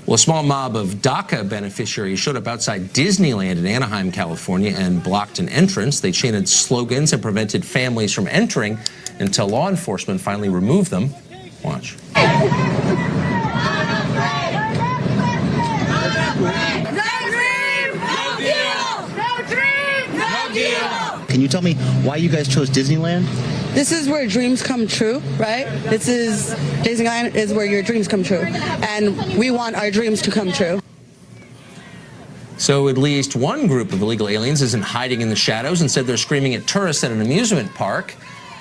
Well, a small mob of DACA beneficiaries showed up outside Disneyland in Anaheim, California, and blocked an entrance. They chanted slogans and prevented families from entering until law enforcement finally removed them. Watch. Can you tell me why you guys chose Disneyland? This is where dreams come true, right? Disneyland is where your dreams come true. And we want our dreams to come true. So at least one group of illegal aliens isn't hiding in the shadows. Instead, they're screaming at tourists at an amusement park.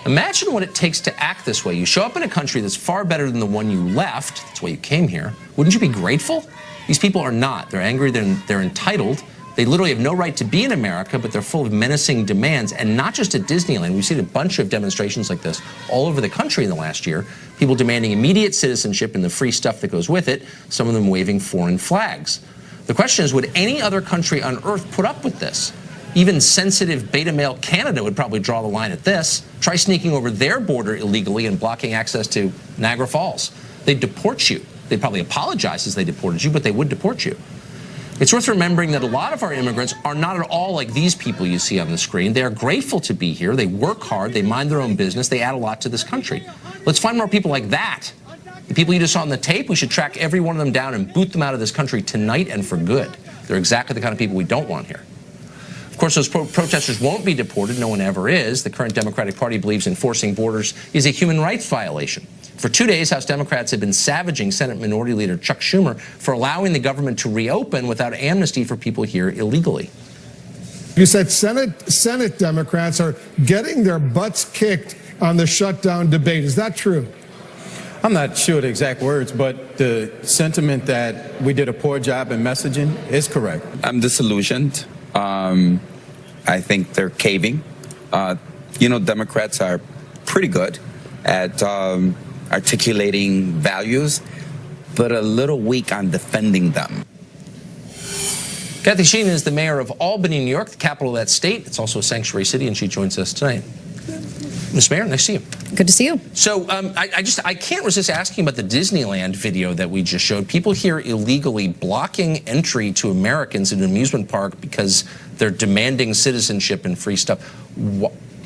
Imagine what it takes to act this way. You show up in a country that's far better than the one you left. That's why you came here. Wouldn't you be grateful? These people are not. They're angry. They're entitled. They literally have no right to be in America, but they're full of menacing demands, and not just at Disneyland. We've seen a bunch of demonstrations like this all over the country in the last year. People demanding immediate citizenship and the free stuff that goes with it, some of them waving foreign flags. The question is, would any other country on earth put up with this? Even sensitive beta male Canada would probably draw the line at this. Try sneaking over their border illegally and blocking access to Niagara Falls. They'd deport you. They'd probably apologize as they deported you, but they would deport you. It's worth remembering that a lot of our immigrants are not at all like these people you see on the screen. They are grateful to be here. They work hard. They mind their own business. They add a lot to this country. Let's find more people like that. The people you just saw on the tape, we should track every one of them down and boot them out of this country tonight and for good. They're exactly the kind of people we don't want here. Of course, those protesters won't be deported. No one ever is. The current Democratic Party believes enforcing borders is a human rights violation. For 2 days, House Democrats have been savaging Senate Minority Leader Chuck Schumer for allowing the government to reopen without amnesty for people here illegally. You said Senate Democrats are getting their butts kicked on the shutdown debate. Is that true? I'm not sure the exact words, but the sentiment that we did a poor job in messaging is correct. I'm disillusioned. I think they're caving. Democrats are pretty good at articulating values, but a little weak on defending them. Kathy Sheehan is the mayor of Albany, New York, the capital of that state. It's also a sanctuary city, and she joins us tonight. Ms. Mayor, nice to see you. Good to see you. So I can't resist asking about the Disneyland video that we just showed. People here illegally blocking entry to Americans in an amusement park because they're demanding citizenship and free stuff.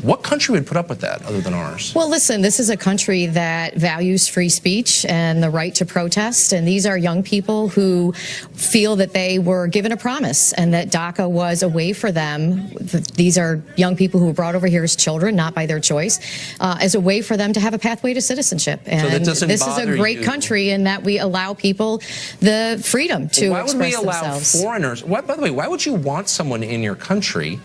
What country would put up with that other than ours? Well, listen, this is a country that values free speech and the right to protest. And these are young people who feel that they were given a promise and that DACA was a way for them. These are young people who were brought over here as children, not by their choice, as a way for them to have a pathway to citizenship. And so this is a great country in that we allow people the freedom to express themselves. Why would we allow foreigners? By the way, why would you want someone in your country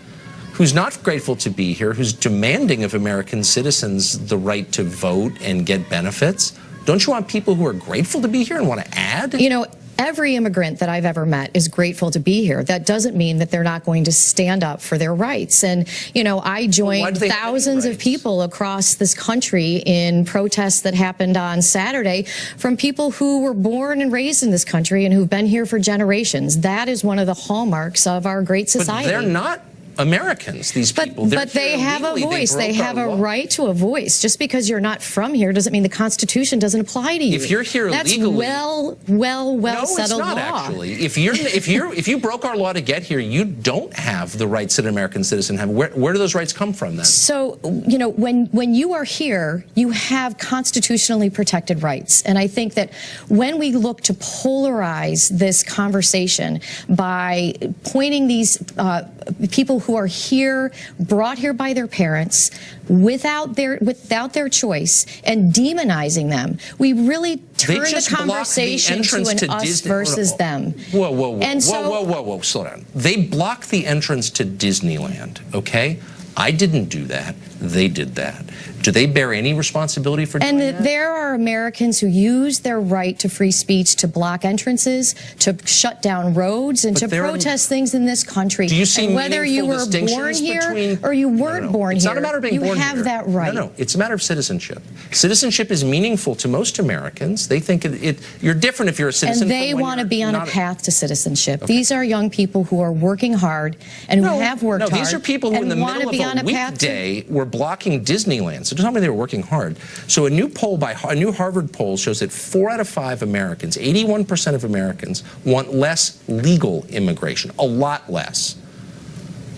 who's not grateful to be here, who's demanding of American citizens the right to vote and get benefits? Don't you want people who are grateful to be here and want to add? You know, every immigrant that I've ever met is grateful to be here. That doesn't mean that they're not going to stand up for their rights. And, you know, I joined thousands of people across this country in protests that happened on Saturday from people who were born and raised in this country and who've been here for generations. That is one of the hallmarks of our great society. But they're not Americans, these people. But they have a voice. They have a right to a voice. Just because you're not from here doesn't mean the Constitution doesn't apply to you. If you're here legally, that's well settled law. No, it's not actually. If you broke our law to get here, you don't have the rights that an American citizen have. Where do those rights come from then? So, you know, when you are here, you have constitutionally protected rights. And I think that when we look to polarize this conversation by pointing these people who are here, brought here by their parents, without their choice, and demonizing them, we really turn the conversation to an us versus them. Whoa, slow down. They blocked the entrance to Disneyland, okay? I didn't do that. They did that. Do they bear any responsibility for doing that? And there are Americans who use their right to free speech to block entrances, to shut down roads, and to protest things in this country. Do you see whether you were born here or you weren't born here, it's not a matter of being born here. You have that right. No, it's a matter of citizenship. Citizenship is meaningful to most Americans. They think you're different if you're a citizen. And they want to be on a path to citizenship. Okay. These are young people who are working hard and who have worked hard. No, these are people who in the middle of a weekday were blocking Disneyland. So It doesn't mean they were working hard. So a new Harvard poll shows that 4 out of 5 Americans, 81% of Americans, want less legal immigration, a lot less.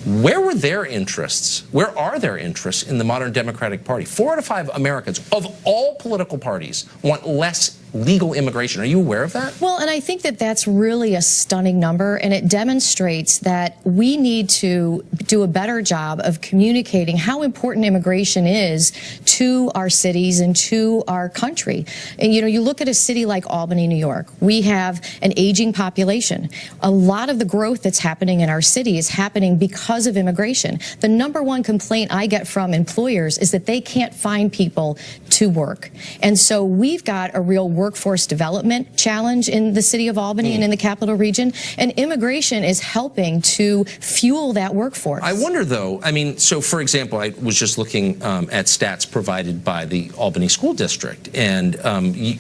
Where were their interests? Where are their interests in the modern Democratic Party? 4 out of 5 Americans of all political parties want less legal immigration. Are you aware of that? Well, and I think that that's really a stunning number, and it demonstrates that we need to do a better job of communicating how important immigration is to our cities and to our country. And, you know, you look at a city like Albany, New York. We have an aging population. A lot of the growth that's happening in our city is happening because of immigration. The #1 complaint I get from employers is that they can't find people to work. And so we've got a real workforce development challenge in the city of Albany and in the capital region, and immigration is helping to fuel that workforce. I wonder, though, I mean, so for example, I was just looking at stats provided by the Albany School District, and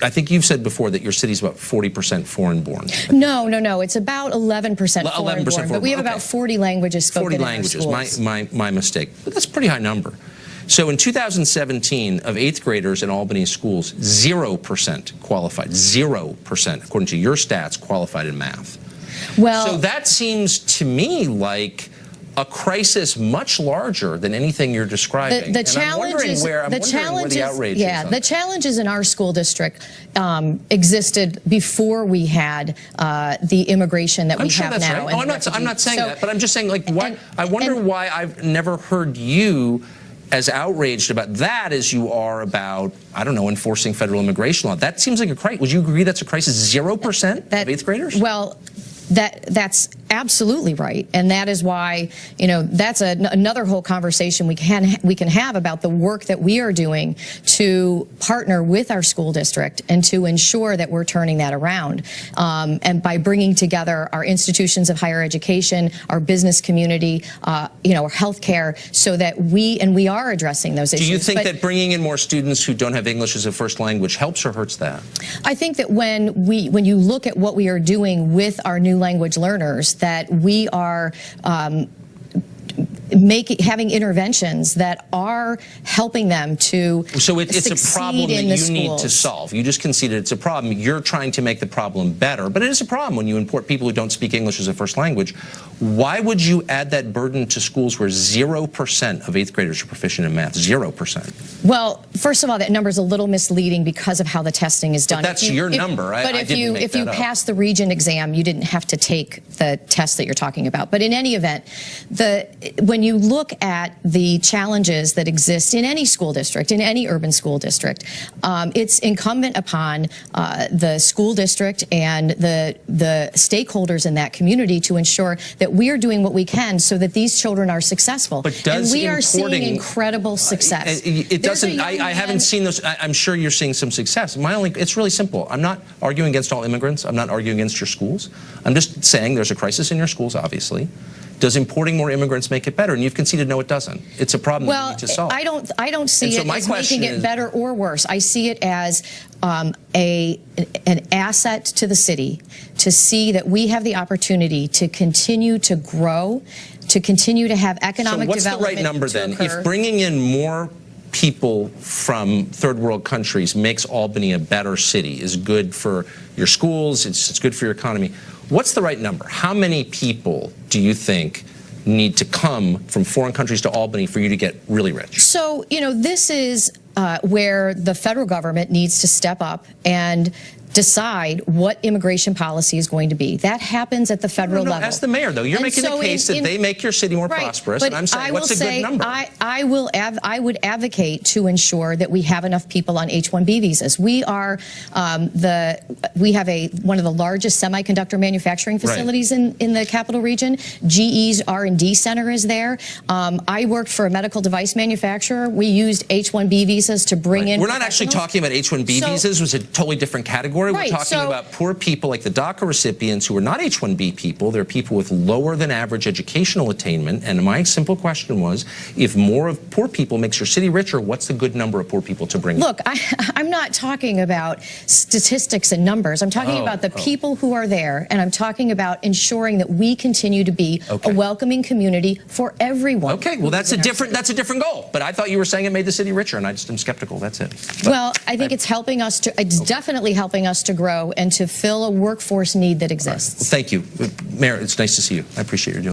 I think you've said before that your city's about 40% foreign-born. No, it's about 11% foreign-born, 11% but we have about 40 languages spoken 40 in languages, our schools. my mistake. But that's a pretty high number. So in 2017, of 8th graders in Albany schools, 0% qualified, 0%, according to your stats, qualified in math. Well, so that seems to me like a crisis much larger than anything you're describing. The challenges, where the outrage is. The challenges in our school district existed before we had the immigration that we have now. Right. No, I'm not saying that, but I'm just saying, like, I wonder why I've never heard you as outraged about that as you are about, I don't know, enforcing federal immigration law. That seems like a crisis. Would you agree that's a crisis? 0% of 8th graders? Well, that's absolutely right, and that is why, you know, that's another whole conversation we can have about the work that we are doing to partner with our school district and to ensure that we're turning that around, and by bringing together our institutions of higher education, our business community, you know, our healthcare, so that we are addressing those issues. Do you think that bringing in more students who don't have English as a first language helps or hurts that? I think that when you look at what we are doing with our new language learners, that we are having interventions that are helping them to So it's a problem that you need to schools. solve. You just conceded it's a problem. You're trying to make the problem better, but it is a problem when you import people who don't speak English as a first language. Why would you add that burden to schools where 0% of 8th graders are proficient in math? 0%. Well, first of all, that number is a little misleading because of how the testing is done. But that's your number. But if you pass the Regent exam, you didn't have to take the test that you're talking about. But in any event, when you look at the challenges that exist in any school district, in any urban school district, it's incumbent upon the school district and the stakeholders in that community to ensure that we are doing what we can so that these children are successful. And we are seeing incredible success. It doesn't. I haven't seen those. I'm sure you're seeing some success. It's really simple. I'm not arguing against all immigrants. I'm not arguing against your schools. I'm just saying there's a crisis in your schools, obviously. Does importing more immigrants make it better? And you've conceded no, it doesn't. It's a problem that we need to solve. I don't see it as making it better or worse. I see it as an asset to the city to see that we have the opportunity to continue to grow, to continue to have economic development. So what's the right number then? If bringing in more people from third world countries makes Albany a better city, is good for your schools, it's good for your economy, what's the right number? How many people do you think need to come from foreign countries to Albany for you to get really rich? So, you know, this is where the federal government needs to step up and decide what immigration policy is going to be. That happens at the federal level. Ask the mayor, though. You're making the case that they make your city more prosperous, and I'm saying, what's a good number? I would advocate to ensure that we have enough people on H-1B visas. We are we have one of the largest semiconductor manufacturing facilities in the capital region. GE's R&D center is there. I worked for a medical device manufacturer. We used H-1B visas to bring in. We're not actually talking about H-1B visas. It was a totally different category. Hillary, Right, we're talking so- about poor people like the DACA recipients who are not H-1B people. They're people with lower than average educational attainment. And my simple question was, if more of poor people makes your city richer, what's the good number of poor people to bring in? Look, I'm not talking about statistics and numbers. I'm talking about the people who are there, and I'm talking about ensuring that we continue to be a welcoming community for everyone. Okay, well, that's a different goal. But I thought you were saying it made the city richer, and I just am skeptical. That's it. But well, I think it's helping us to. It's definitely helping us to grow and to fill a workforce need that exists. Well, thank you, Mayor. It's nice to see you. I appreciate your doing.